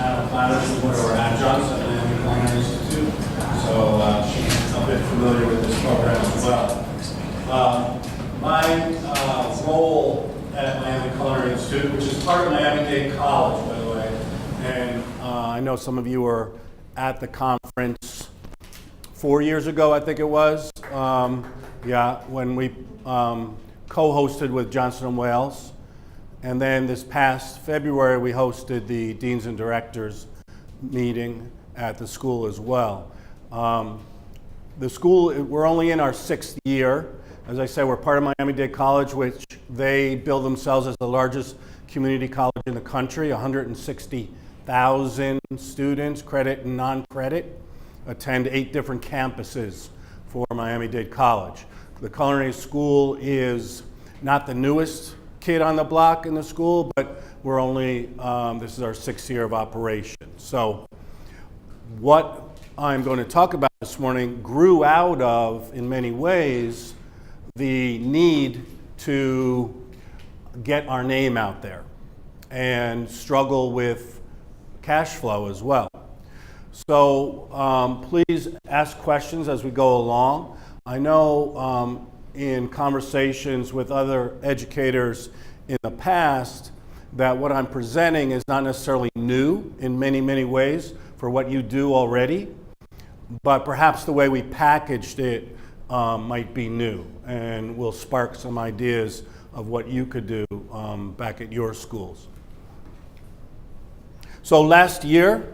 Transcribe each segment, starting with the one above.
Madam Planner is one of our adjuncts at the Collen Institute, so she's a bit familiar with this program as well. My role at Miami Culinary Institute, which is part of Miami-Dade College, by the way, and I know some of you were at the conference 4 years ago, I think it was, when we co-hosted with Johnson & Wales. And then this past February, we hosted the Deans and Directors meeting at the school as well. The school, we're only in our 6th year. As I said, we're part of Miami-Dade College, which they bill themselves as the largest community college in the country. 160,000 students, credit and non-credit, attend 8 different campuses for Miami-Dade College. The culinary school is not the newest kid on the block in the school, but we're only, this is our 6th year of operation. So what I'm going to talk about this morning grew out of, in many ways, the need to get our name out there and struggle with cash flow as well. So please ask questions as we go along. I know in conversations with other educators in the past that what I'm presenting is not necessarily new in many, many ways for what you do already, but perhaps the way we packaged it might be new and will spark some ideas of what you could do back at your schools. So last year,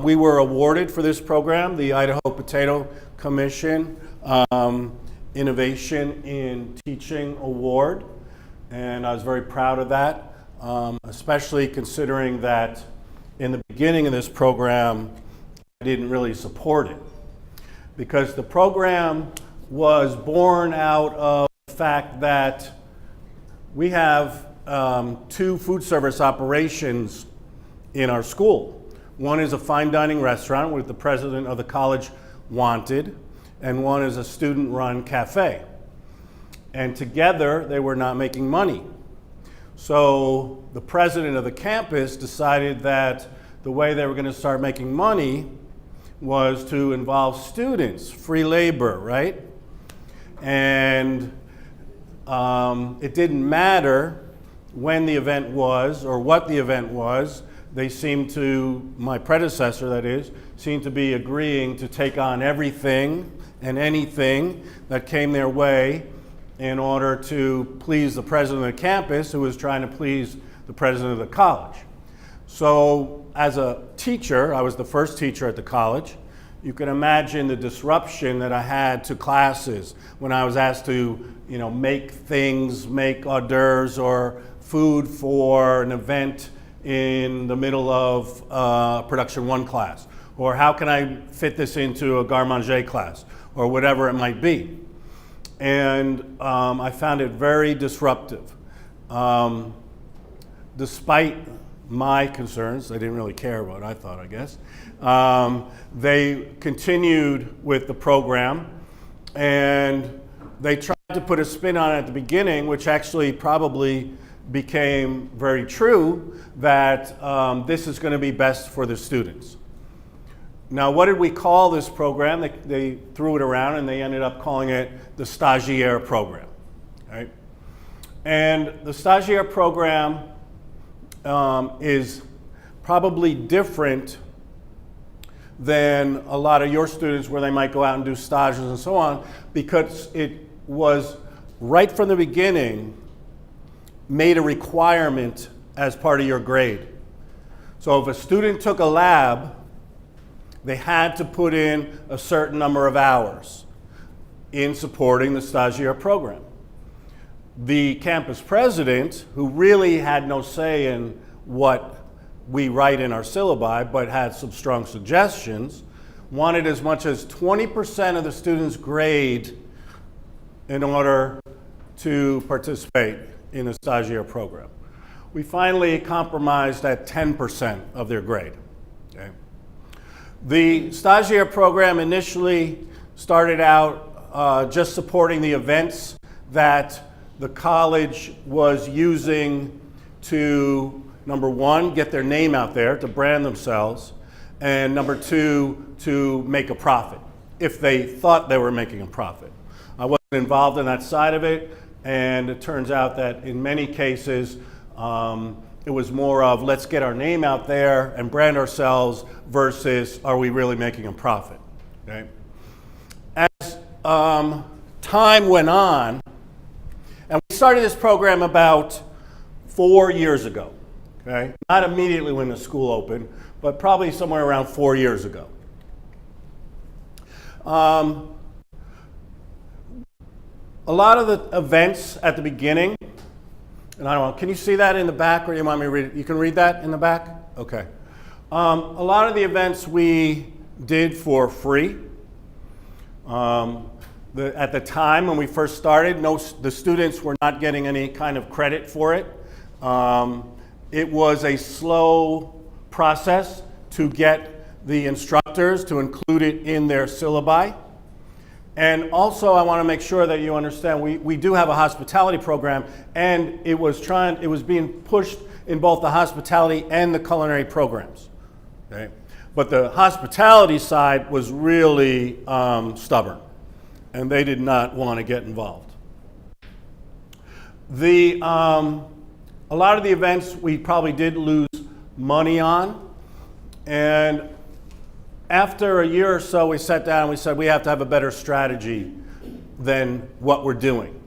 we were awarded for this program, the Idaho Potato Commission Innovation in Teaching Award, and I was very proud of that, especially considering that in the beginning of this program, I didn't really support it, because the program was born out of the fact that we have 2 food service operations in our school. One is a fine dining restaurant, which the president of the college wanted, and one is a student-run cafe. And together, they were not making money. So the president of the campus decided that the way they were going to start making money was to involve students, free labor, right? And it didn't matter when the event was or what the event was. They seemed to, my predecessor that is, seemed to be agreeing to take on everything and anything that came their way in order to please the president of the campus, who was trying to please the president of the college. So as a teacher, I was the first teacher at the college. You can imagine the disruption that I had to classes when I was asked to, make things, make hors d'oeuvres or food for an event in the middle of Production 1 class, or how can I fit this into a garde manger class, or whatever it might be. And I found it very disruptive. Despite my concerns, they didn't really care what I thought, I guess, they continued with the program, and they tried to put a spin on it at the beginning, which actually probably became very true, that this is going to be best for the students. Now, what did we call this program? They threw it around and they ended up calling it the Stagiaire program, right? And the Stagiaire program is probably different than a lot of your students where they might go out and do stages and so on, because it was right from the beginning made a requirement as part of your grade. So if a student took a lab, they had to put in a certain number of hours in supporting the Stagiaire program. The campus president, who really had no say in what we write in our syllabi, but had some strong suggestions, wanted as much as 20% of the students' grade in order to participate in the Stagiaire program. We finally compromised at 10% of their grade. Okay? The Stagiaire program initially started out just supporting the events that the college was using to number one, get their name out there to brand themselves, and number two, to make a profit, if they thought they were making a profit. I wasn't involved in that side of it, and it turns out that in many cases, it was more of let's get our name out there and brand ourselves versus are we really making a profit, okay? As time went on, and we started this program about 4 years ago, okay? Not immediately when the school opened, but probably somewhere around 4 years ago. A lot of the events at the beginning, and I don't know, can you see that in the back, or you want me to read it? You can read that in the back? Okay. A lot of the events we did for free. At the time when we first started, the students were not getting any kind of credit for it. It was a slow process to get the instructors to include it in their syllabi. And also, I want to make sure that you understand, we do have a hospitality program, and it was being pushed in both the hospitality and the culinary programs. Okay? But the hospitality side was really stubborn, and they did not want to get involved. A lot of the events we probably did lose money on, and after a year or so, we sat down and we said we have to have a better strategy than what we're doing.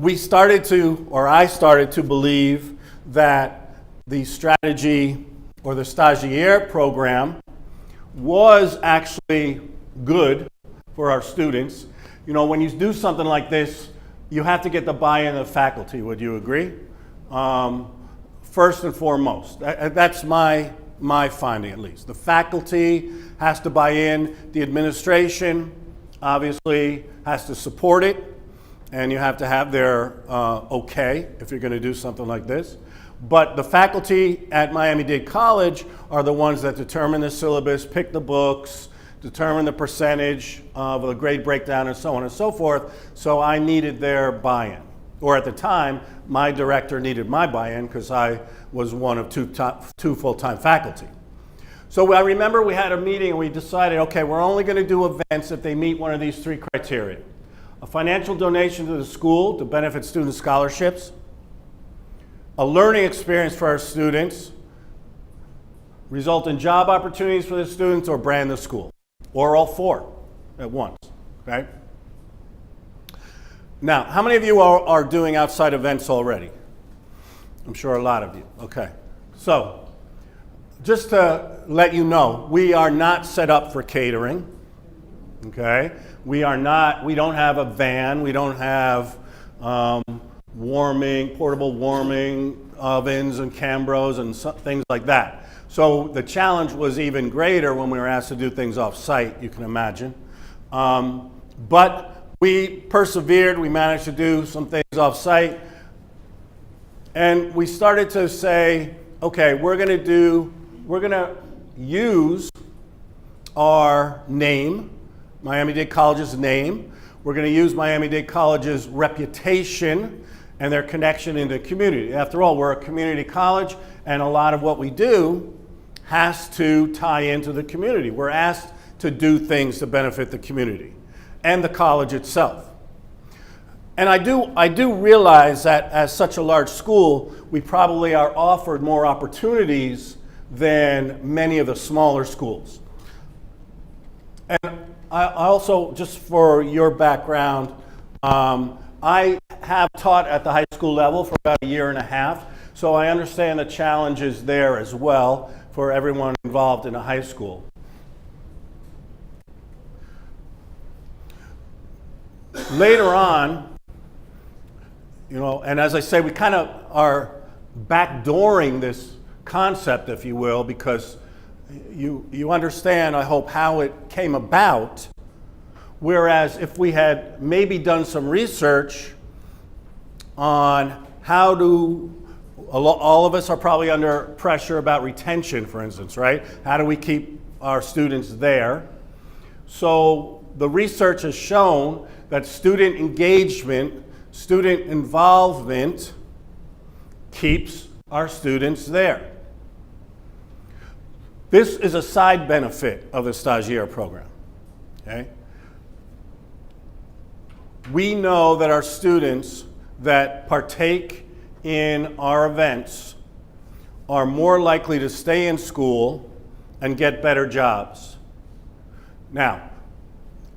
I started to believe that the strategy or the stagiaire program was actually good for our students. You know, when you do something like this, you have to get the buy-in of the faculty. Would you agree? First and foremost, that's my finding, at least. The faculty has to buy in. The administration obviously has to support it, and you have to have their okay if you're going to do something like this. But the faculty at Miami-Dade College are the ones that determine the syllabus, pick the books, determine the percentage of the grade breakdown, and so on and so forth. So I needed their buy-in. Or at the time, my director needed my buy-in because I was one of two full-time faculty. So I remember we had a meeting and we decided, okay, we're only going to do events if they meet one of these three criteria. A financial donation to the school to benefit student scholarships, a learning experience for our students, result in job opportunities for the students, or brand the school, or all four at once, okay? Now, how many of you are doing outside events already? I'm sure a lot of you, okay. So, just to let you know, we are not set up for catering, okay? We don't have a van, we don't have portable warming ovens and Cambros and things like that. So the challenge was even greater when we were asked to do things off-site, you can imagine. But we persevered, we managed to do some things off-site, and we started to say, okay, we're gonna use our name, Miami-Dade College's name. We're gonna use Miami-Dade College's reputation and their connection in the community. After all, we're a community college, and a lot of what we do has to tie into the community. We're asked to do things to benefit the community and the college itself. And I do realize that as such a large school, we probably are offered more opportunities than many of the smaller schools. And I also, just for your background, I have taught at the high school level for about 1.5 years, so I understand the challenges there as well for everyone involved in a high school. Later on, you know, and as I say, we kind of are backdooring this concept, if you will, because you understand, I hope, how it came about. Whereas if we had maybe done some research on how do, all of us are probably under pressure about retention, for instance, right? How do we keep our students there? So the research has shown that student engagement, student involvement keeps our students there. This is a side benefit of the stagiaire program. Okay? We know that our students that partake in our events are more likely to stay in school and get better jobs. Now,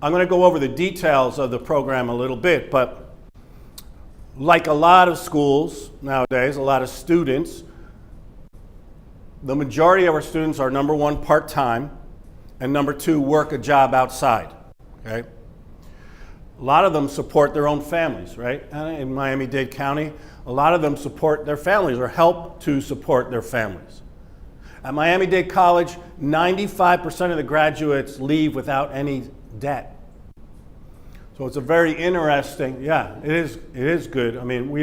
I'm going to go over the details of the program a little bit, but like a lot of schools nowadays, a lot of students, the majority of our students are, number one, part-time, and number two, work a job outside. Okay? A lot of them support their own families, right? In Miami-Dade County, a lot of them support their families or help to support their families. At Miami-Dade College, 95% of the graduates leave without any debt. So it's a very interesting, yeah, it is good. I mean, we're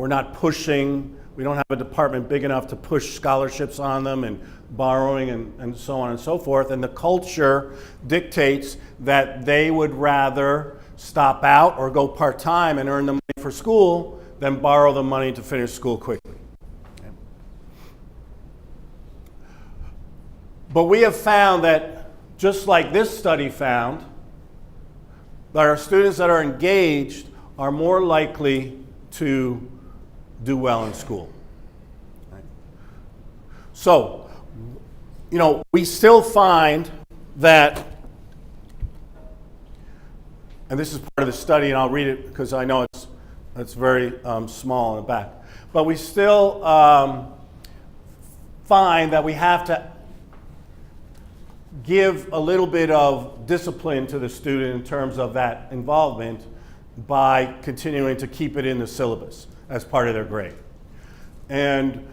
not pushing, we don't have a department big enough to push scholarships on them and borrowing and so on and so forth. And the culture dictates that they would rather stop out or go part-time and earn the money for school than borrow the money to finish school quickly. Okay. But we have found that, just like this study found, that our students that are engaged are more likely to do well in school. Right. So, we still find that, and this is part of the study, and I'll read it because I know it's very small in the back, but we still find that we have to give a little bit of discipline to the student in terms of that involvement by continuing to keep it in the syllabus as part of their grade. And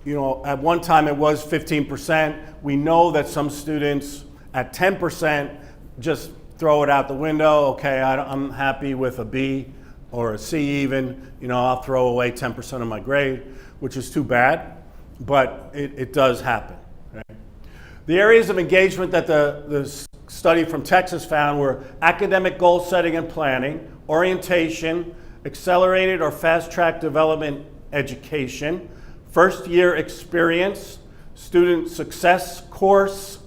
at one time it was 15%. We know that some students at 10% just throw it out the window. Okay, I'm happy with a B or a C even. I'll throw away 10% of my grade, which is too bad, but it does happen. Right? The areas of engagement that the study from Texas found were academic goal setting and planning, orientation, accelerated or fast-track development education, first-year experience, student success course,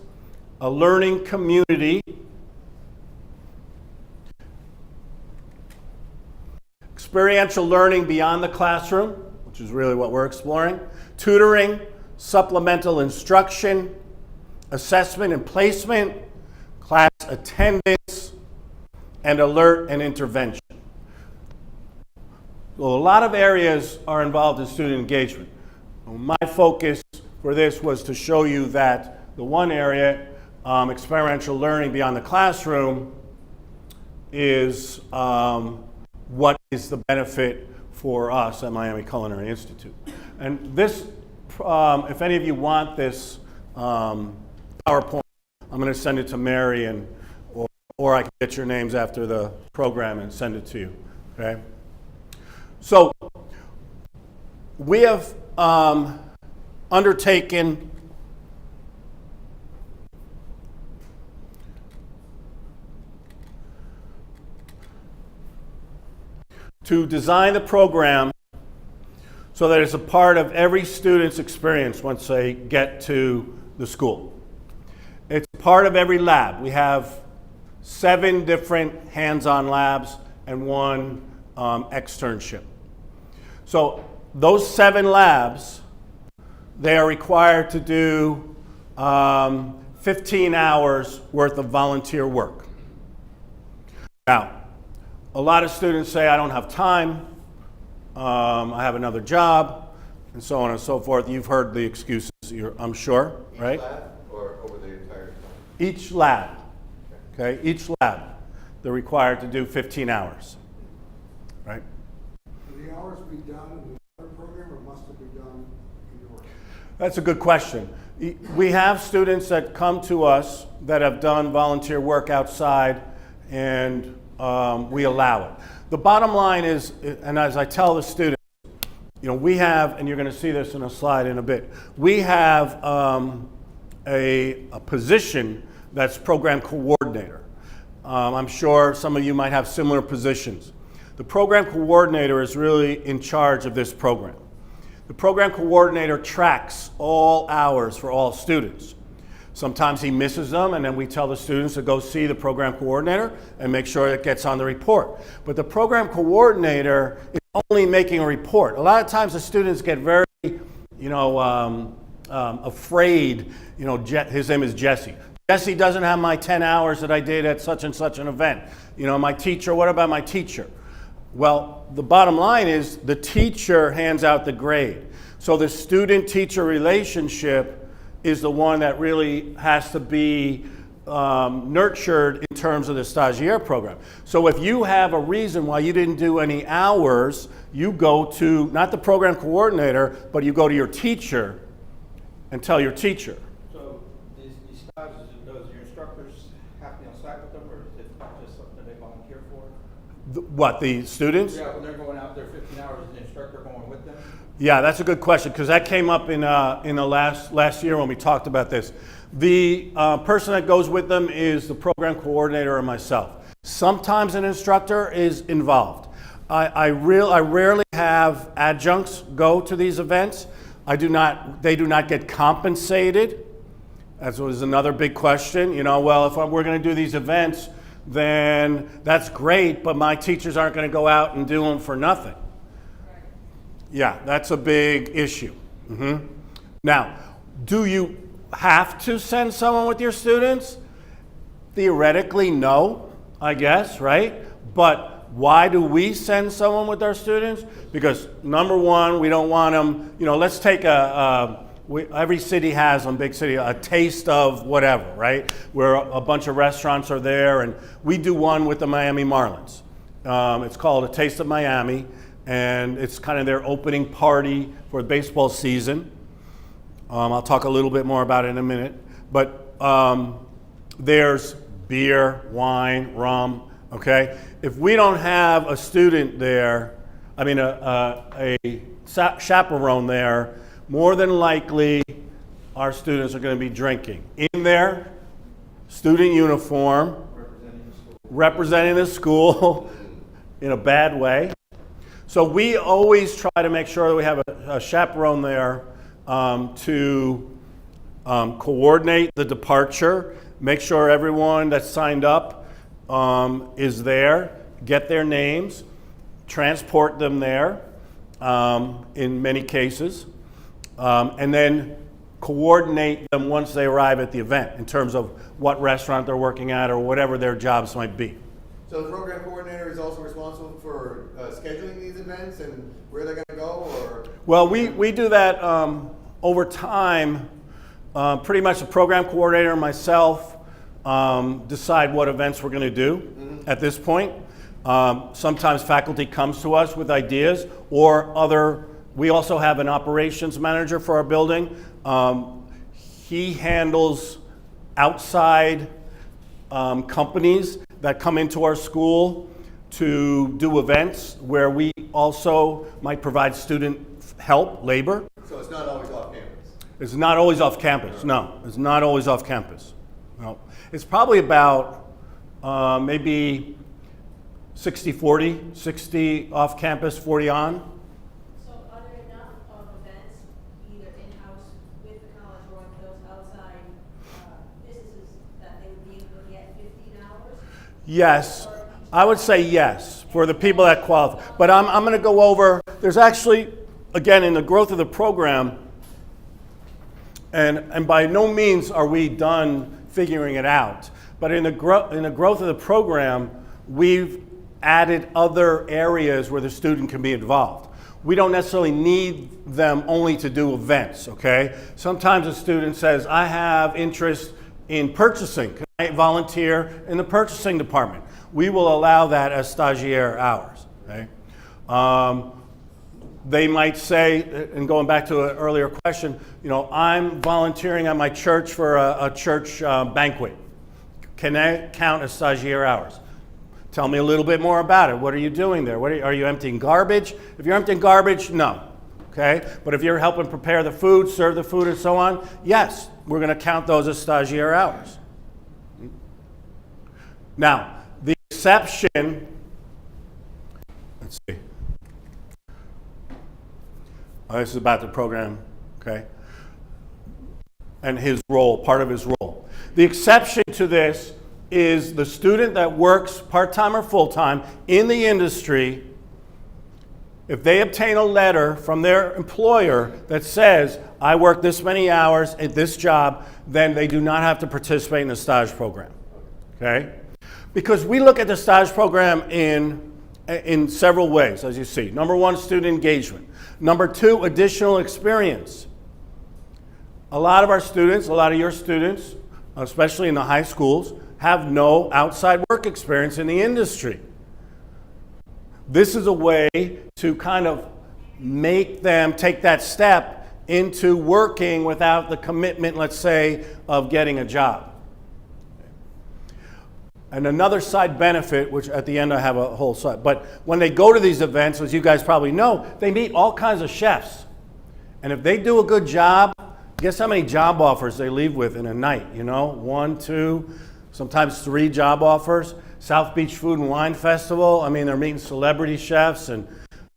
a learning community, experiential learning beyond the classroom, which is really what we're exploring, tutoring, supplemental instruction, assessment and placement, class attendance, and alert and intervention. Well, a lot of areas are involved in student engagement. My focus for this was to show you that the one area, experiential learning beyond the classroom, is what is the benefit for us at Miami Culinary Institute. And this, if any of you want this PowerPoint, I'm going to send it to Mary, or I can get your names after the program and send it to you. Okay? So we have undertaken to design the program so that it's a part of every student's experience once they get to the school. It's part of every lab. We have 7 different hands-on labs and 1 externship. So those 7 labs, they are required to do 15 hours worth of volunteer work. Now, a lot of students say, I don't have time, I have another job, and so on and so forth. You've heard the excuses, I'm sure, right? Each lab or over the entire time? Each lab, okay? Each lab, they're required to do 15 hours, right? Can the hours be done in the other program, or must it be done in yours? That's a good question. We have students that come to us that have done volunteer work outside, and we allow it. The bottom line is, and as I tell the students, we have, and you're going to see this in a slide in a bit, we have a position that's program coordinator. I'm sure some of you might have similar positions. The program coordinator is really in charge of this program. The program coordinator tracks all hours for all students. Sometimes he misses them, and then we tell the students to go see the program coordinator and make sure it gets on the report. But the program coordinator is only making a report. A lot of times the students get very, afraid. His name is Jesse. Jesse doesn't have my 10 hours that I did at such and such an event. My teacher, what about my teacher? Well, the bottom line is the teacher hands out the grade. So the student-teacher relationship is the one that really has to be nurtured in terms of the stagiaire program. So if you have a reason why you didn't do any hours, you go to, not the program coordinator, but you go to your teacher and tell your teacher. So these stages, does your instructors have to be on site with them, or is it just something they volunteer for? What, the students? Yeah, when they're going out there 15 hours, is the instructor going with them? Yeah, that's a good question, because that came up in the last year when we talked about this. The person that goes with them is the program coordinator or myself. Sometimes an instructor is involved. I rarely have adjuncts go to these events. They do not get compensated. That was another big question. Well, if we're going to do these events, then that's great, but my teachers aren't going to go out and do them for nothing. Yeah, that's a big issue. Now, do you have to send someone with your students? Theoretically, no, I guess, right? But why do we send someone with our students? Because number one, we don't want them, let's take every city has, in big city, a taste of whatever, right? Where a bunch of restaurants are there, and we do one with the Miami Marlins. It's called A Taste of Miami, and it's kind of their opening party for the baseball season. I'll talk a little bit more about it in a minute. But there's beer, wine, rum, okay? If we don't have a student there, a chaperone there, more than likely our students are going to be drinking in their student uniform, representing the school in a bad way. So we always try to make sure that we have a chaperone there to coordinate the departure, make sure everyone that's signed up is there, get their names, transport them there in many cases, and then coordinate them once they arrive at the event in terms of what restaurant they're working at or whatever their jobs might be. So the program coordinator is also responsible for scheduling these events and where they're going to go, or? Well, we do that over time. Pretty much the program coordinator and myself decide what events we're going to do at this point. Sometimes faculty comes to us with ideas, or we also have an operations manager for our building. He handles outside companies that come into our school to do events where we also might provide student help, labor. So it's not always off campus? It's not always off campus, no. It's not always off campus. No. It's probably about maybe 60-40, 60 off campus, 40 on. So are there enough of events, either in-house with the college or those outside businesses, that they would be able to get 15 hours? Yes, I would say yes for the people that qualify. But I'm going to go over, there's actually, again, in the growth of the program, and by no means are we done figuring it out, but in the growth of the program, we've added other areas where the student can be involved. We don't necessarily need them only to do events, okay? Sometimes a student says, I have interest in purchasing. Can I volunteer in the purchasing department? We will allow that as stagiaire hours, okay? They might say, and going back to an earlier question, I'm volunteering at my church for a church banquet. Can that count as stagiaire hours? Tell me a little bit more about it. What are you doing there? Are you emptying garbage? If you're emptying garbage, no. Okay? But if you're helping prepare the food, serve the food, and so on, yes, we're going to count those as stagiaire hours. Now, the exception, let's see. This is about the program, okay? And his role, part of his role. The exception to this is the student that works part-time or full-time in the industry. If they obtain a letter from their employer that says, I work this many hours at this job, then they do not have to participate in the stage program, okay? Because we look at the stage program in several ways, as you see. Number one, student engagement. Number two, additional experience. A lot of our students, a lot of your students, especially in the high schools, have no outside work experience in the industry. This is a way to kind of make them take that step into working without the commitment, let's say, of getting a job. And another side benefit, which at the end I have a whole side, but when they go to these events, as you guys probably know, they meet all kinds of chefs. And if they do a good job, guess how many job offers they leave with in a night, you know? 1, 2, sometimes 3 job offers. South Beach Food and Wine Festival, I mean, they're meeting celebrity chefs and,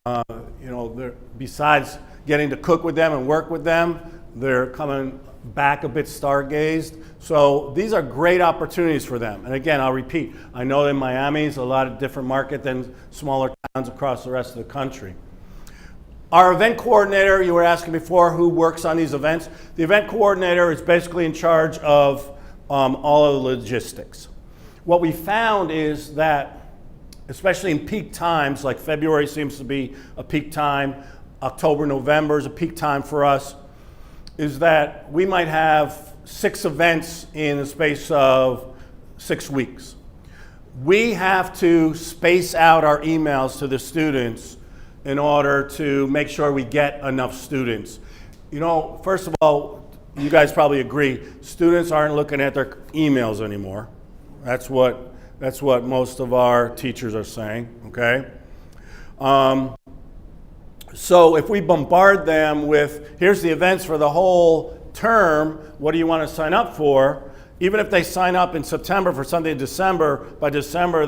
you know, besides getting to cook with them and work with them, they're coming back a bit stargazed. So these are great opportunities for them. And again, I'll repeat, I know in Miami is a lot of different market than smaller towns across the rest of the country. Our event coordinator, you were asking before who works on these events. The event coordinator is basically in charge of all of the logistics. What we found is that, especially in peak times, like February seems to be a peak time, October, November is a peak time for us, is that we might have 6 events in the space of 6 weeks. We have to space out our emails to the students in order to make sure we get enough students. You know, first of all, you guys probably agree, students aren't looking at their emails anymore. That's what most of our teachers are saying, okay? So if we bombard them with, here's the events for the whole term, what do you want to sign up for? Even if they sign up in September for something in December, by December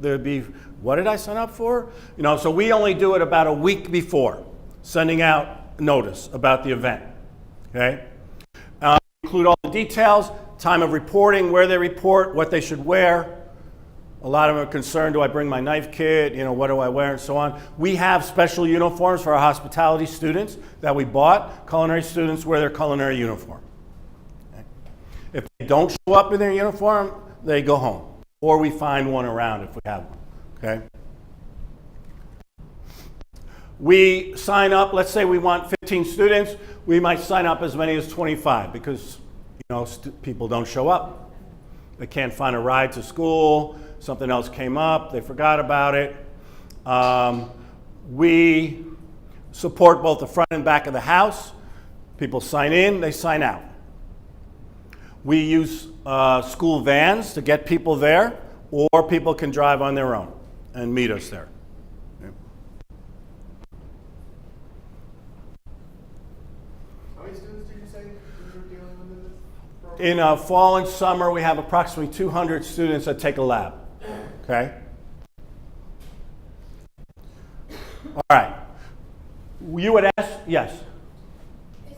there'd be, what did I sign up for? You know, so we only do it about a week before, sending out notice about the event, okay? Include all the details, time of reporting, where they report, what they should wear. A lot of them are concerned, do I bring my knife kit, you know, what do I wear, and so on. We have special uniforms for our hospitality students that we bought. Culinary students wear their culinary uniform. Okay. If they don't show up in their uniform, they go home. Or we find one around if we have one, okay? We sign up, let's say we want 15 students, we might sign up as many as 25 because, you know, people don't show up. They can't find a ride to school, something else came up, they forgot about it. We support both the front and back of the house. People sign in, they sign out. We use school vans to get people there, or people can drive on their own and meet us there. How many students did you say you're dealing with in this program? In fall and summer, we have approximately 200 students that take a lab, okay? All right. You would ask, yes? Is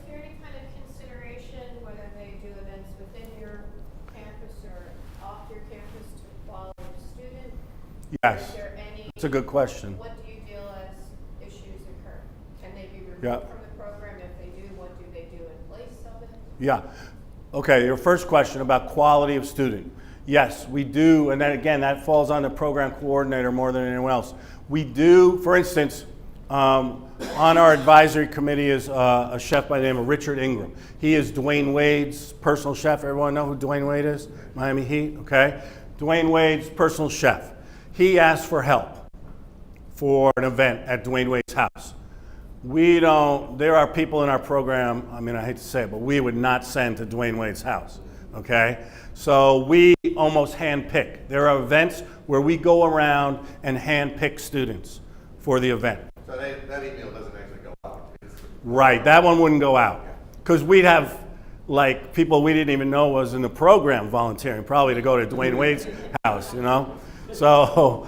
there any kind of consideration whether they do events within your campus or off your campus to quality of student? Yes. Is there any? That's a good question. What do you feel as issues occur? Can they be removed Yeah. from the program? If they do, what do they do in place of it? Yeah. Okay, your first question about quality of student. Yes, we do, and then again, that falls on the program coordinator more than anyone else. We do, for instance, on our advisory committee is a chef by the name of Richard Ingram. He is Dwayne Wade's personal chef. Everyone know who Dwayne Wade is? Miami Heat, okay? Dwayne Wade's personal chef. He asked for help for an event at Dwayne Wade's house. We don't, there are people in our program, I mean, I hate to say it, but we would not send to Dwayne Wade's house, okay? So we almost handpick. There are events where we go around and handpick students for the event. So that email doesn't actually go out. Right, that one wouldn't go out. Because we'd have, like, people we didn't even know was in the program volunteering, probably to go to Dwayne Wade's house, you know? So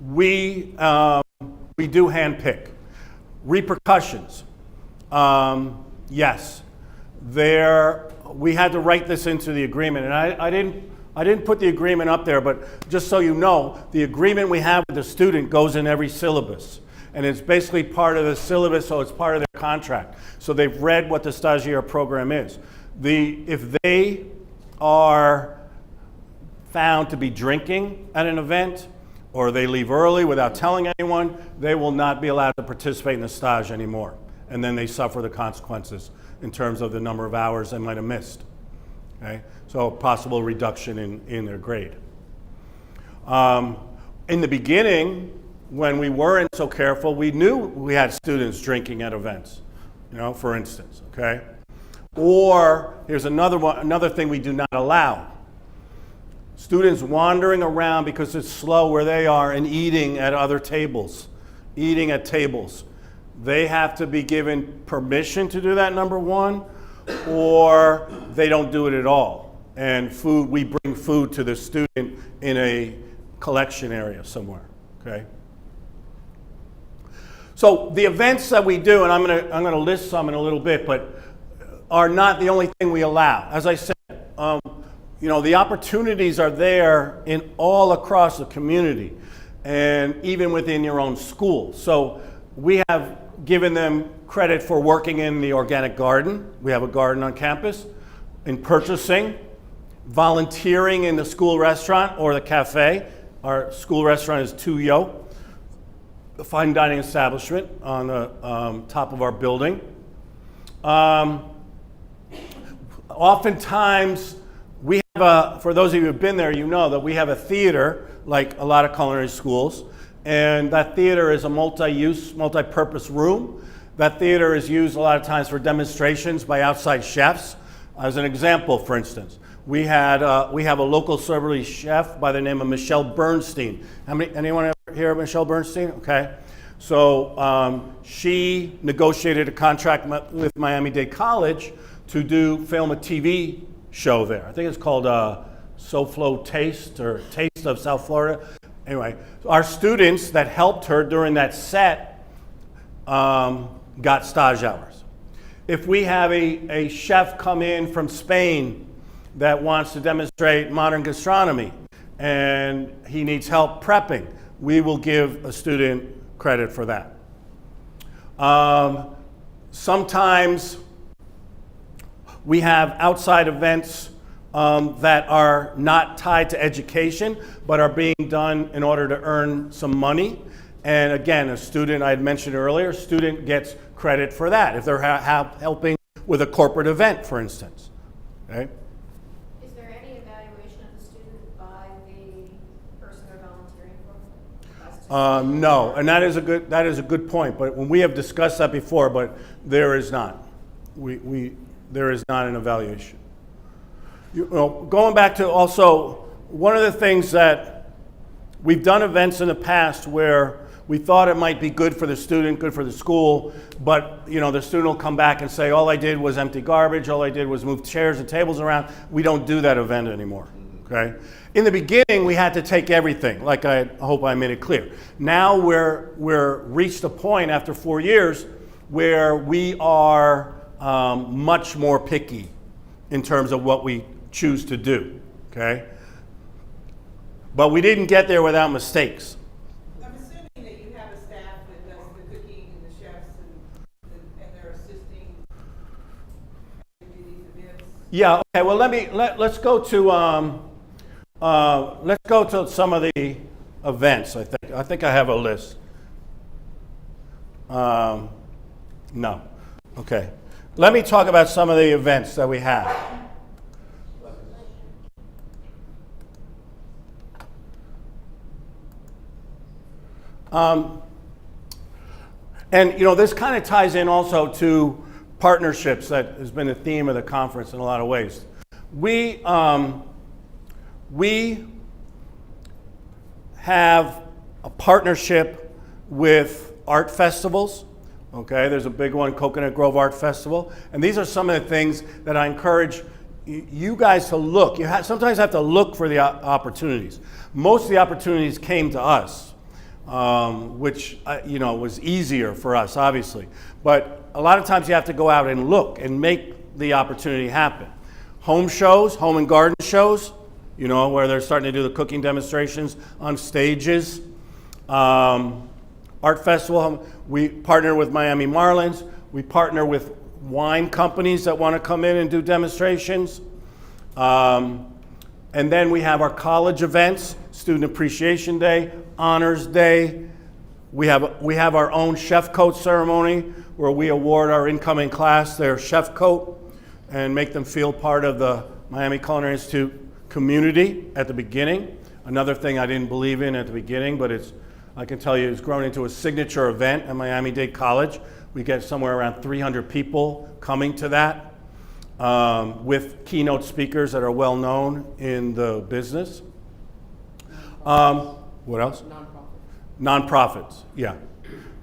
we do handpick. Repercussions. Yes. We had to write this into the agreement, and I didn't put the agreement up there, but just so you know, the agreement we have with the student goes in every syllabus. And it's basically part of the syllabus, so it's part of their contract. So they've read what the stagiaire program is. If they are found to be drinking at an event, or they leave early without telling anyone, they will not be allowed to participate in the stage anymore. And then they suffer the consequences in terms of the number of hours they might have missed. Okay? So possible reduction in their grade. In the beginning, when we weren't so careful, we knew we had students drinking at events, for instance, okay? Or here's another thing we do not allow. Students wandering around because it's slow where they are and eating at other tables, eating at tables. They have to be given permission to do that, number one, or they don't do it at all. And we bring food to the student in a collection area somewhere, okay? So the events that we do, and I'm gonna list some in a little bit, but are not the only thing we allow. As I said, the opportunities are there in all across the community, and even within your own school. So we have given them credit for working in the organic garden. We have a garden on campus, in purchasing, volunteering in the school restaurant or the cafe. Our school restaurant is Tuyo, a fine dining establishment on the top of our building. Oftentimes, we have for those of you who have been there, you know that we have a theater, like a lot of culinary schools, and that theater is a multi-use, multi-purpose room. That theater is used a lot of times for demonstrations by outside chefs. As an example, for instance, we have a local celebrity chef by the name of Michelle Bernstein. Anyone ever hear of Michelle Bernstein? Okay. So she negotiated a contract with Miami-Dade College to film a TV show there. I think it's called SoFlo Taste or Taste of South Florida. Anyway, our students that helped her during that set got stage hours. If we have a chef come in from Spain that wants to demonstrate modern gastronomy and he needs help prepping, we will give a student credit for that. Sometimes we have outside events that are not tied to education, but are being done in order to earn some money. And again, a student, I had mentioned earlier, a student gets credit for that if they're helping with a corporate event, for instance. Okay? Is there any evaluation of the student by the person they're volunteering for? No, and that is a good point. But when we have discussed that before, but there is not. There is not an evaluation. Going back to also one of the things that we've done events in the past where we thought it might be good for the student, good for the school, but the student will come back and say, all I did was empty garbage, all I did was move chairs and tables around. We don't do that event anymore, okay? In the beginning, we had to take everything, like I hope I made it clear. Now we're reached a point after 4 years where we are much more picky in terms of what we choose to do, okay? But we didn't get there without mistakes. I'm assuming that you have a staff that does the cooking and the chefs and they're assisting do these events. Yeah. Okay. Well, let's go to some of the events. I think I have a list. No. Okay. Let me talk about some of the events that we have. And this kind of ties in also to partnerships that has been a theme of the conference in a lot of ways. We have a partnership with art festivals. Okay, there's a big one, Coconut Grove Art Festival, and these are some of the things that I encourage you guys to look. You sometimes have to look for the opportunities. Most of the opportunities came to us. which was easier for us, obviously. But a lot of times you have to go out and look and make the opportunity happen. Home shows, home and garden shows, where they're starting to do the cooking demonstrations on stages. Art festival, we partner with Miami Marlins. We partner with wine companies that want to come in and do demonstrations. And then we have our college events, Student Appreciation Day, Honors Day. We have our own chef coat ceremony where we award our incoming class their chef coat and make them feel part of the Miami Culinary Institute community at the beginning. Another thing I didn't believe in at the beginning, but I can tell you it's grown into a signature event at Miami-Dade College. We get somewhere around 300 people coming to that with keynote speakers that are well known in the business. What else? Nonprofit. Nonprofits, yeah.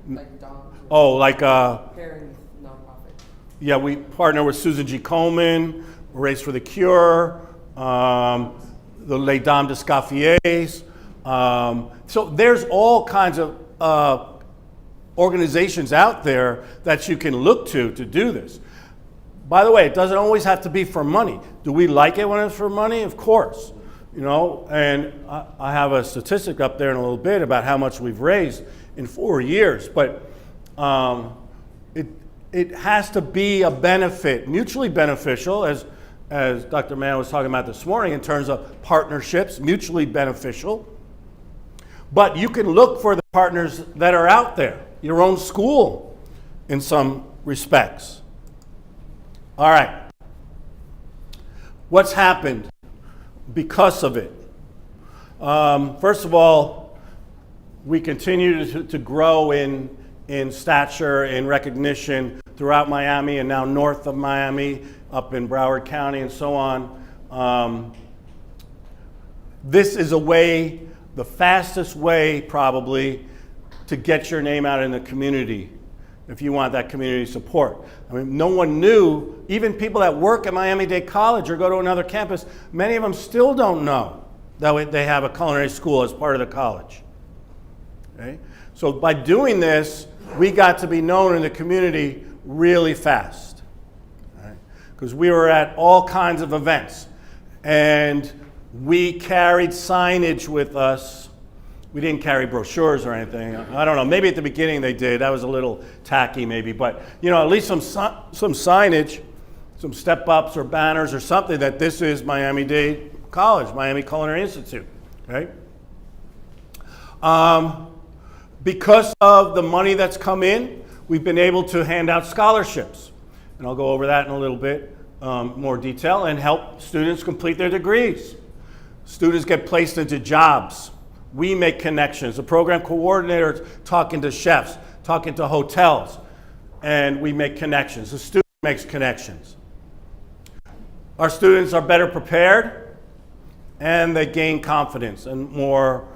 Like Dawn. Oh, like Parents nonprofit. yeah, we partner with Susan G. Komen, Race for the Cure, the Les Dames d'Escoffiers. So there's all kinds of organizations out there that you can look to do this. By the way, it doesn't always have to be for money. Do we like it when it's for money? Of course. And I have a statistic up there in a little bit about how much we've raised in 4 years, but it has to be a benefit, mutually beneficial, as Dr. Mann was talking about this morning in terms of partnerships, mutually beneficial. But you can look for the partners that are out there, your own school in some respects. All right. What's happened because of it? First of all, we continue to grow in stature, in recognition throughout Miami and now north of Miami, up in Broward County and so on. This is the fastest way probably to get your name out in the community if you want that community support. I mean, no one knew, even people that work at Miami-Dade College or go to another campus, many of them still don't know that they have a culinary school as part of the college. Okay? So by doing this, we got to be known in the community really fast. Because we were at all kinds of events. And we carried signage with us. We didn't carry brochures or anything. I don't know, maybe at the beginning they did. That was a little tacky maybe, but at least some signage, some step-ups or banners or something that this is Miami-Dade College, Miami Culinary Institute, okay? Because of the money that's come in, we've been able to hand out scholarships. And I'll go over that in a little bit more detail and help students complete their degrees. Students get placed into jobs. We make connections. The program coordinators talking to chefs, talking to hotels, and we make connections. The student makes connections. Our students are better prepared, and they gain confidence and more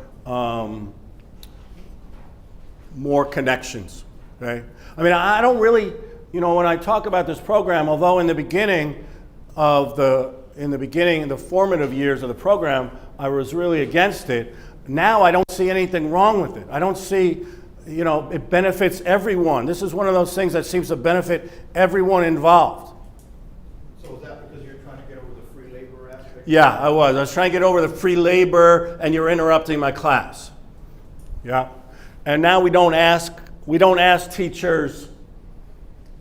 connections. Okay? I mean, I don't really, when I talk about this program, although in the beginning, the formative years of the program, I was really against it. Now I don't see anything wrong with it. I don't see, it benefits everyone. This is one of those things that seems to benefit everyone involved. So is that because you're trying to get over the free labor aspect? Yeah, I was trying to get over the free labor and you're interrupting my class. Yeah. And now we don't ask teachers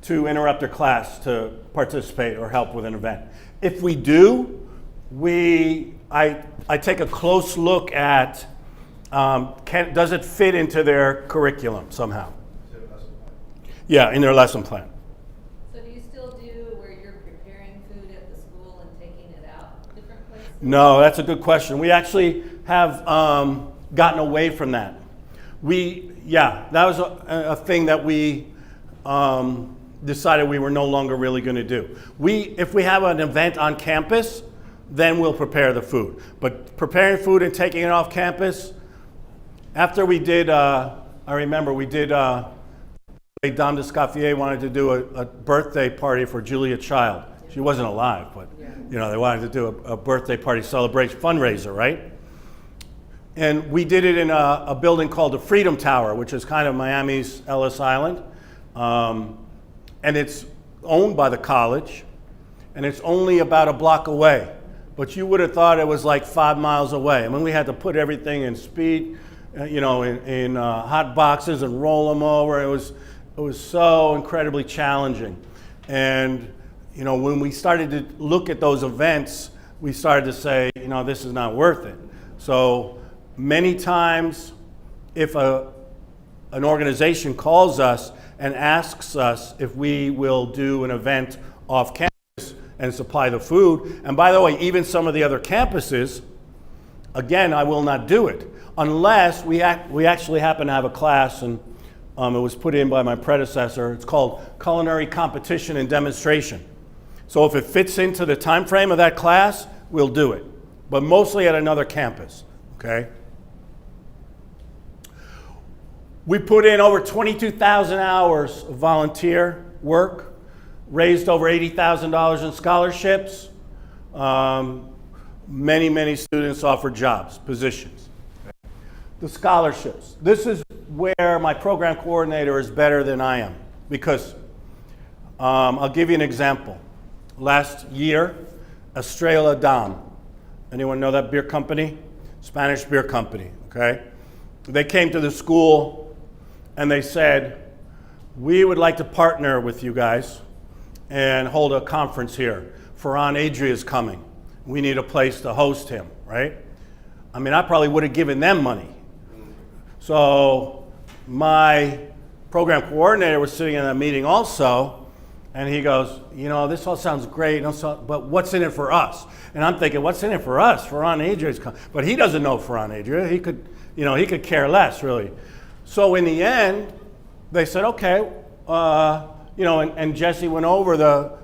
to interrupt their class to participate or help with an event. If we do, I take a close look at does it fit into their curriculum somehow? Yeah, in their lesson plan. So do you still do where you're preparing food at the school and taking it out different places? No, that's a good question. We actually have gotten away from that. That was a thing that we decided we were no longer really going to do. If we have an event on campus, then we'll prepare the food. But preparing food and taking it off campus, after we did, I remember we did, Les Dames d'Escoffiers wanted to do a birthday party for Julia Child. She wasn't alive, but they wanted to do a birthday party celebration fundraiser, right? And we did it in a building called the Freedom Tower, which is kind of Miami's Ellis Island. And it's owned by the college, and it's only about a block away. But you would have thought it was like 5 miles away. I mean, we had to put everything in speed, in hot boxes and roll them over. It was so incredibly challenging. And, when we started to look at those events, we started to say, this is not worth it. So many times, if an organization calls us and asks us if we will do an event off campus and supply the food, and by the way, even some of the other campuses, again, I will not do it unless we actually happen to have a class, and it was put in by my predecessor. It's called Culinary Competition and Demonstration. So if it fits into the time frame of that class, we'll do it, but mostly at another campus, okay? We put in over 22,000 hours of volunteer work, raised over $80,000 in scholarships. Many students offered jobs, positions. The scholarships. This is where my program coordinator is better than I am, because I'll give you an example. Last year, Estrella Damm. Anyone know that beer company? Spanish beer company, okay? They came to the school and they said, we would like to partner with you guys and hold a conference here. Ferran Adria is coming. We need a place to host him, right? I mean, I probably would have given them money. So my program coordinator was sitting in that meeting also, and he goes, this all sounds great, but what's in it for us? And I'm thinking, what's in it for us? Ferran Adria's coming. But he doesn't know Ferran Adria. He could care less, really. So in the end, they said, okay, and Jesse went over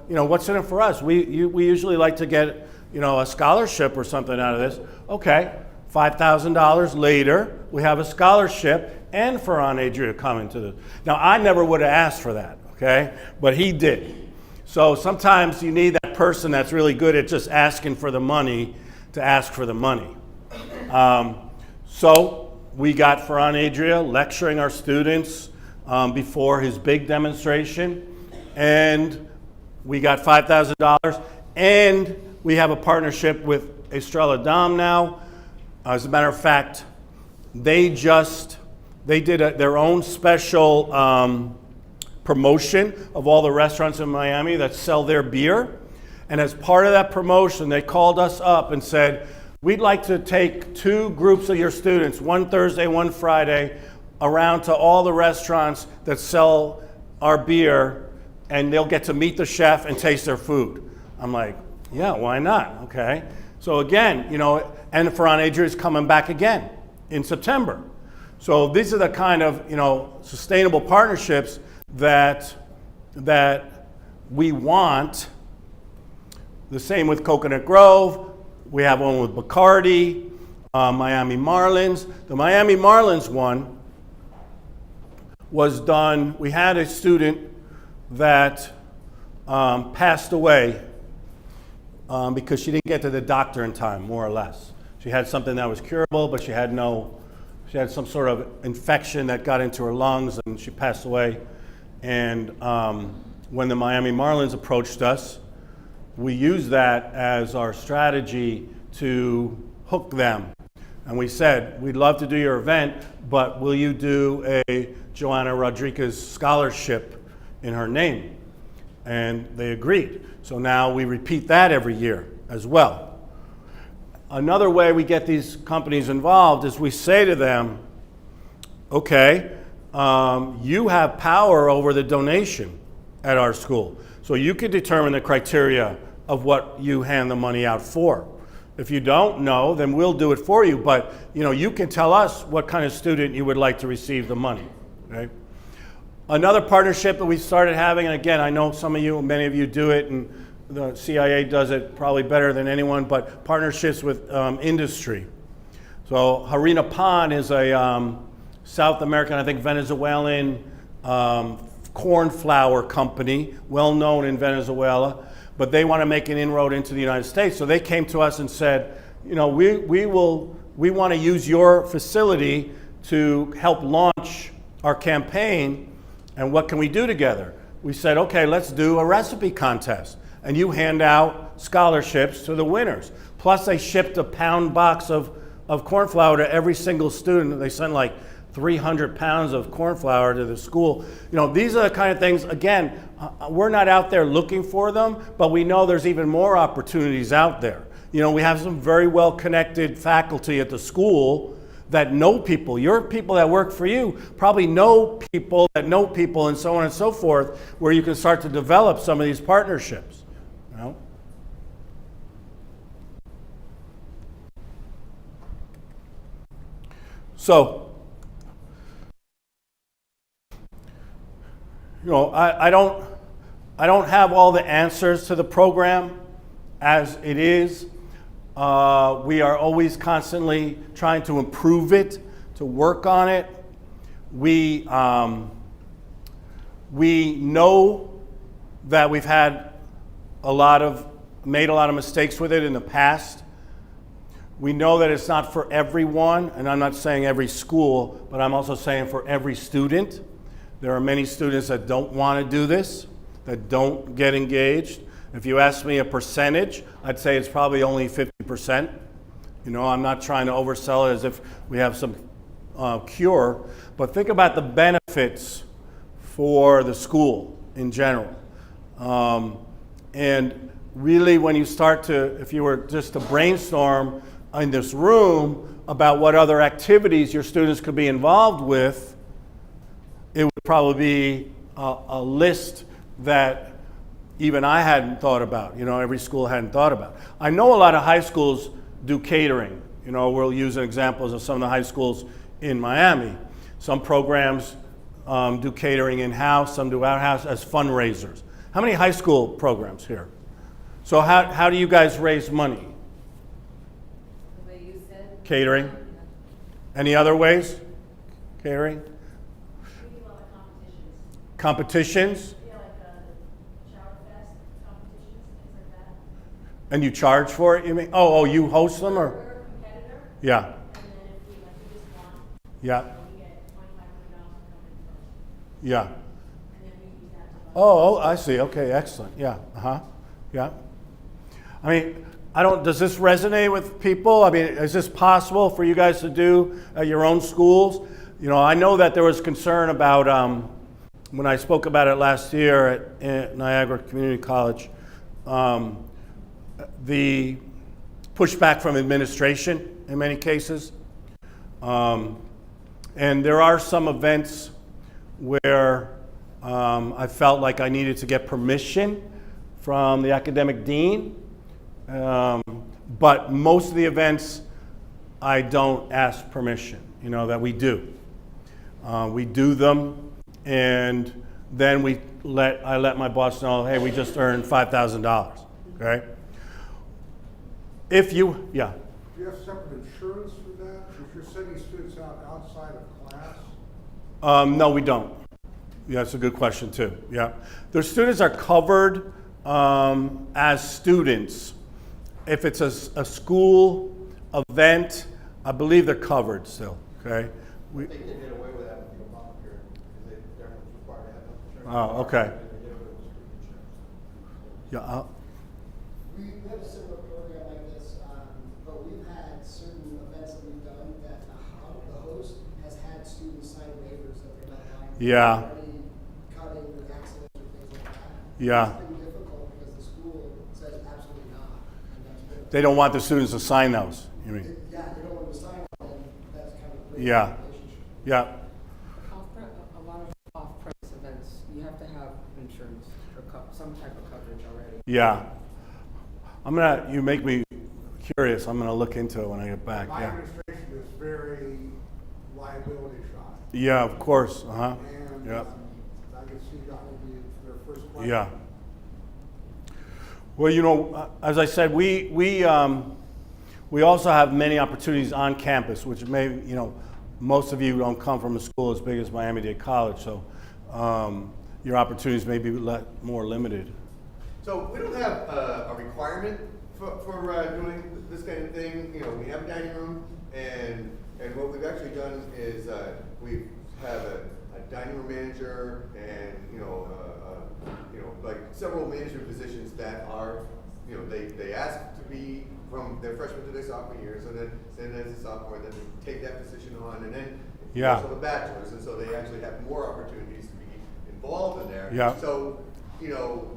what's in it for us? We usually like to get, a scholarship or something out of this. Okay, $5,000 later, we have a scholarship and Ferran Adria coming to this. Now, I never would have asked for that, okay? But he did. So sometimes you need that person that's really good at just asking for the money to ask for the money. So we got Ferran Adria lecturing our students before his big demonstration, and we got $5,000, and we have a partnership with Estrella Damm now. As a matter of fact, they did their own special promotion of all the restaurants in Miami that sell their beer, and as part of that promotion, they called us up and said, we'd like to take 2 groups of your students, one Thursday, one Friday, around to all the restaurants that sell our beer, and they'll get to meet the chef and taste their food. I'm like, yeah, why not? Okay. So again, and Ferran Adria is coming back again in September. So these are the kind of, sustainable partnerships that we want. The same with Coconut Grove. We have one with Bacardi, Miami Marlins. The Miami Marlins one was done, we had a student that passed away because she didn't get to the doctor in time, more or less. She had something that was curable, but she had some sort of infection that got into her lungs, and she passed away. And when the Miami Marlins approached us, we used that as our strategy to hook them. And we said, we'd love to do your event, but will you do a Joanna Rodriguez scholarship in her name? And they agreed. So now we repeat that every year as well. Another way we get these companies involved is we say to them, okay, you have power over the donation at our school. So you can determine the criteria of what you hand the money out for. If you don't know, then we'll do it for you. But you can tell us what kind of student you would like to receive the money. Okay? Another partnership that we started having, and again, I know many of you do it, and the CIA does it probably better than anyone, but partnerships with industry. So Harina Pan is a South American, I think Venezuelan corn flour company, well known in Venezuela, but they want to make an inroad into the United States. So they came to us and said, we will we want to use your facility to help launch our campaign, and what can we do together? We said, okay, let's do a recipe contest, and you hand out scholarships to the winners. Plus they shipped a pound box of corn flour to every single student. They sent like 300 pounds of corn flour to the school. You know, these are the kind of things, again, we're not out there looking for them, but we know there's even more opportunities out there. You know, we have some very well-connected faculty at the school that know people. Your people that work for you probably know people that know people, and so on and so forth, where you can start to develop some of these partnerships. You know? So, you know, I don't have all the answers to the program as it is. We are always constantly trying to improve it, to work on it. We know that we've made a lot of mistakes with it in the past. We know that it's not for everyone, and I'm not saying every school, but I'm also saying for every student. There are many students that don't want to do this, that don't get engaged. If you ask me a percentage, I'd say it's probably only 50%. You know, I'm not trying to oversell it as if we have some cure, but think about the benefits for the school in general. And really when you start to, if you were just to brainstorm in this room about what other activities your students could be involved with, it would probably be a list that even I hadn't thought about, you know, every school hadn't thought about. I know a lot of high schools do catering. You know, we'll use examples of some of the high schools in Miami. Some programs do catering in-house, some do out-house as fundraisers. How many high school programs here? So how do you guys raise money? The way you said. Catering? Any other ways? Catering? We do a lot of competitions. Competitions? Yeah, like Shower Fest competitions, things like that. And you charge for it, you mean? Oh, you host them, or? We're a competitor, Yeah, and then if we just won, yeah, we get $2,500 to come in first. yeah. And then we use that to buy. Oh, I see. Okay, excellent. Yeah, yeah. I mean, does this resonate with people? I mean, is this possible for you guys to do at your own schools? You know, I know that there was concern about, when I spoke about it last year at Niagara Community College, the pushback from administration in many cases. And there are some events where I felt like I needed to get permission from the academic dean. But most of the events, I don't ask permission, you know, that we do. We do them, and then I let my boss know, hey, we just earned $5,000, okay? Do you have separate insurance for that? If you're sending students out outside of class? No, we don't. Yeah, that's a good question too. Yeah, their students are covered as students. If it's a school event, I believe they're covered still. Okay. I think they did away with that with the Obama period, because everyone's required to have health insurance. Oh, okay. And they did away with street insurance. Yeah. We have a similar program like this, but we've had certain events that we've done that the host has had students sign waivers that they're not liable Yeah. for any cutting or accidents or things like that. Yeah. It's been difficult because the school says absolutely not. And that's been, They don't want the students to sign those. You mean? yeah, they don't want to sign on, and that's kind of a great Yeah. relationship. Yeah. A lot of off-premise events, you have to have insurance or some type of coverage already. Yeah. You make me curious. I'm gonna look into it when I get back. My Yeah. administration is very liability shy. Yeah, of course. Uh-huh. And Yeah. I can see that will be their first question. Yeah. Well, you know, as I said, we also have many opportunities on campus, which most of you don't come from a school as big as Miami-Dade College, so your opportunities may be more limited. So we don't have a requirement for doing this kind of thing, you know, we have a dining room, and what we've actually done is we have a dining room manager, and you know, like several management positions that are, you know, they ask to be from their freshman to their sophomore year, so then as a sophomore, then they take that position on, and then Yeah. also the bachelors, and so they actually have more opportunities to be involved in there. Yeah. So, you know,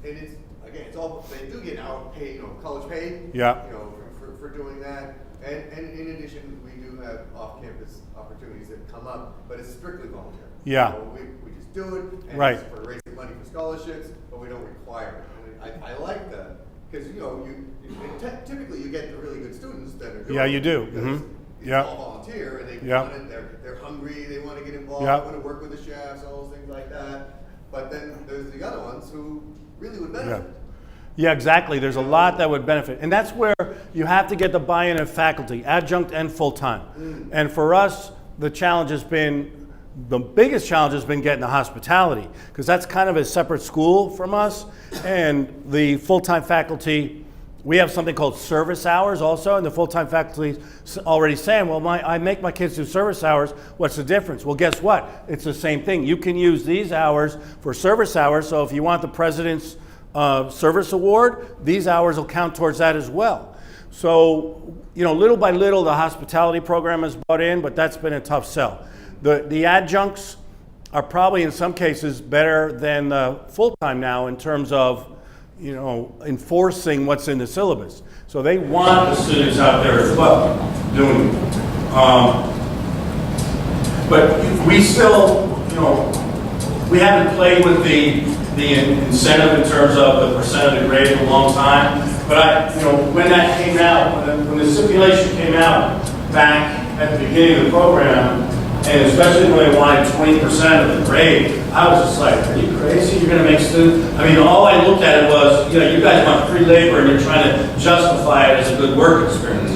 and it's, again, it's all, they do get out paid, you know, college paid. Yeah. You know, for doing that. And in addition, we do have off-campus opportunities that come up, but it's strictly volunteer. Yeah. So we just do it, and Right. it's for raising money for scholarships, but we don't require it. And I like that, because, you know, typically you get the really good students that are doing Yeah, you do. because Mhm. it's Yeah. all volunteer, and they Yeah. want it, they're hungry, they want to get involved, Yeah. they want to work with the chefs, all those things like that. But then there's the other ones who really would benefit. Yeah, exactly. There's a lot that would benefit. And that's where you have to get the buy-in of faculty, adjunct and full-time. And for us, the biggest challenge has been getting the hospitality, because that's kind of a separate school from us. And the full-time faculty, we have something called service hours also, and the full-time faculty already saying, well, I make my kids do service hours, what's the difference? Well, guess what? It's the same thing. You can use these hours for service hours, so if you want the president's service award, these hours will count towards that as well. So, you know, little by little, the hospitality program is brought in, but that's been a tough sell. The adjuncts are probably in some cases better than the full-time now in terms of, you know, enforcing what's in the syllabus. So they want the students out there as well doing it. But we still, you know, we haven't played with the incentive in terms of the percent of the grade in a long time. But when that came out, when the stipulation came out back at the beginning of the program, and especially when they wanted 20% of the grade, I was just like, are you crazy? You're going to make students? I mean, all I looked at it was, you guys want free labor and you're trying to justify it as a good work experience.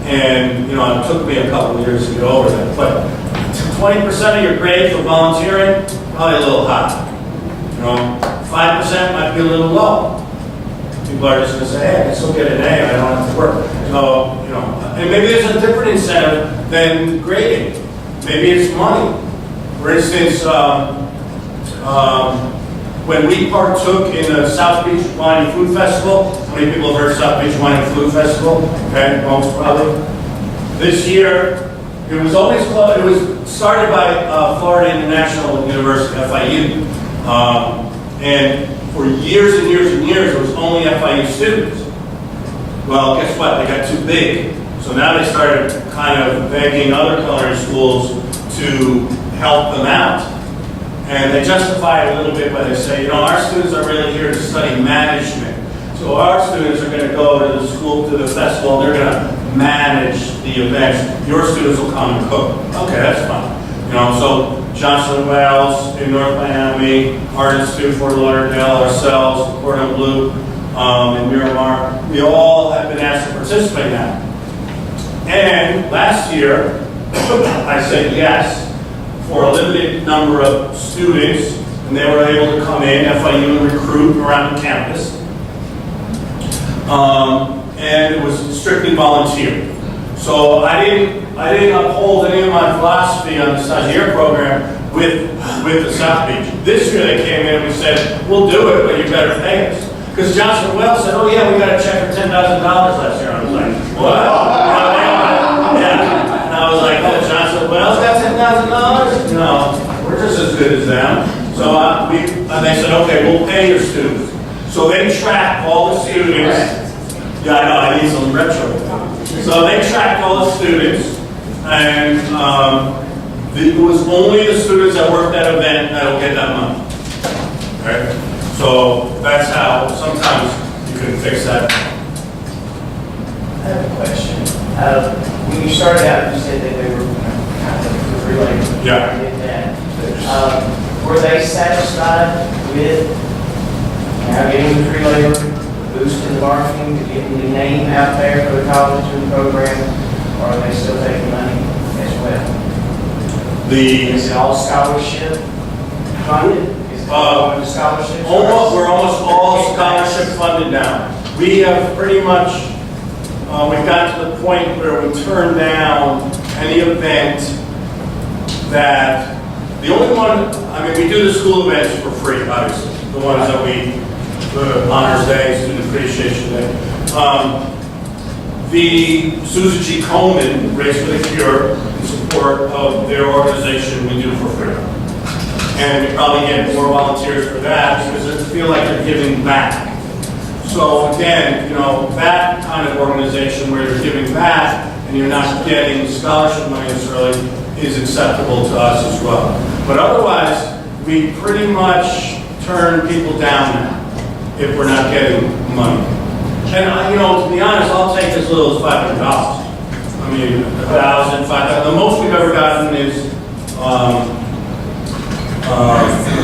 And, it took me a couple of years to get over that. But 20% of your grade for volunteering, probably a little high. 5% might be a little low. People are just going to say, hey, I can still get an A, I don't have to work. So, and maybe there's a different incentive than grading. Maybe it's money. For instance, when we partook in the South Beach Wine and Food Festival, how many people have heard South Beach Wine and Food Festival? Okay, most probably. This year, it was started by Florida International University, FIU. And for years and years and years, it was only FIU students. Well, guess what? They got too big. So now they started kind of begging other culinary schools to help them out. And they justify it a little bit by they say, our students are really here to study management. So our students are going to go to the school, to the festival, and they're going to manage the events. Your students will come and cook. Okay, that's fine. So Johnson Wells in North Miami, Art Institute, Fort Lauderdale, ourselves, Portland Blue, and Miramar, we all have been asked to participate now. And last year, I said yes for a limited number of students, and they were able to come in, FIU, and recruit around the campus. And it was strictly volunteer. So I didn't uphold any of my philosophy on the stagiaire program with the South Beach. This year they came in and we said, we'll do it, but you better pay us. Because Johnson Wells said, oh yeah, we got a check for $10,000 last year. I was like, what? Yeah. And I was like, oh, Johnson Wells got $10,000? No, we're just as good as them. So they said, okay, we'll pay your students. So they tracked all the students. Yeah, I know, I need some retro. So they tracked all the students, and it was only the students that worked that event that will get that money. Right? So that's how sometimes you can fix that. I have a question. When you started out, you said that they were kind of related. Yeah. I did that. Were they satisfied with getting the free labor, boosting the marketing, getting the name out there for the college and the program, or are they still taking money as well? Is it all scholarship funded? Is Scholarships? We're almost all scholarship funded now. We have pretty much, we've gotten to the point where we turn down any event that, the only one, I mean, we do the school events for free, obviously. The ones that we, the Honors Day, Student Appreciation Day. The Susan G. Collen Race for the Cure in support of their organization, we do for free. And we probably get more volunteers for that because they feel like they're giving back. So again, you know, that kind of organization where you're giving back and you're not getting scholarship money necessarily is acceptable to us as well. But otherwise, we pretty much turn people down now if we're not getting money. And you know, to be honest, I'll take as little as $500. I mean, $1,000, $5,000. The most we've ever gotten is a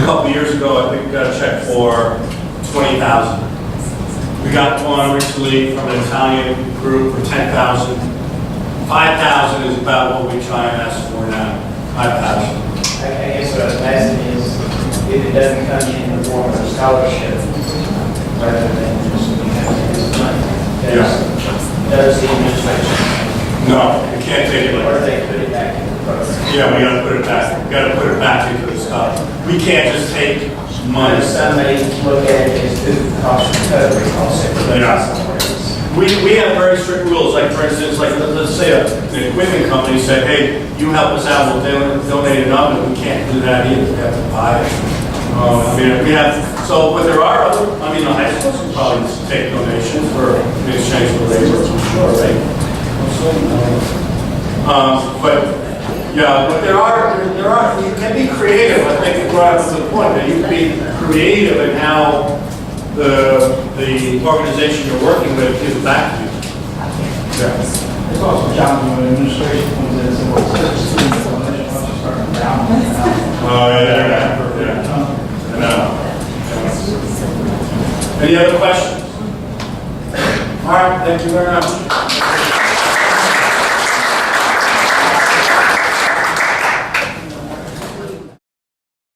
couple of years ago. I think we got a check for $20,000. We got one recently from an Italian group for $10,000. $5,000 is about what we try and ask for now. $5,000. I guess what I was asking is, if it doesn't come in the form of a scholarship, rather than just money, does the administration? No, we can't take it like Or that. they put it back in the program? Yeah, we gotta put it back. We gotta put it back into the scholarship. We can't just take money. Some may look at it as through cost recovery concept. Yeah. We have very strict rules, like for instance, like let's say an equipment company said, hey, you help us out, we'll donate an oven. We can't do that either, we have to buy it. I mean, we have, so, but there are other, I mean, the high schools can probably take donations for in exchange for labor, I'm sure, right? But, yeah, but there are, you can be creative. I think you brought up to the point that you can be creative in how the organization you're working with gives back to you. Yeah. There's also challenges when administration comes in and says, well, it's just students, so let's just start from down. Oh, yeah. I know. Any other questions? All right, thank you very much.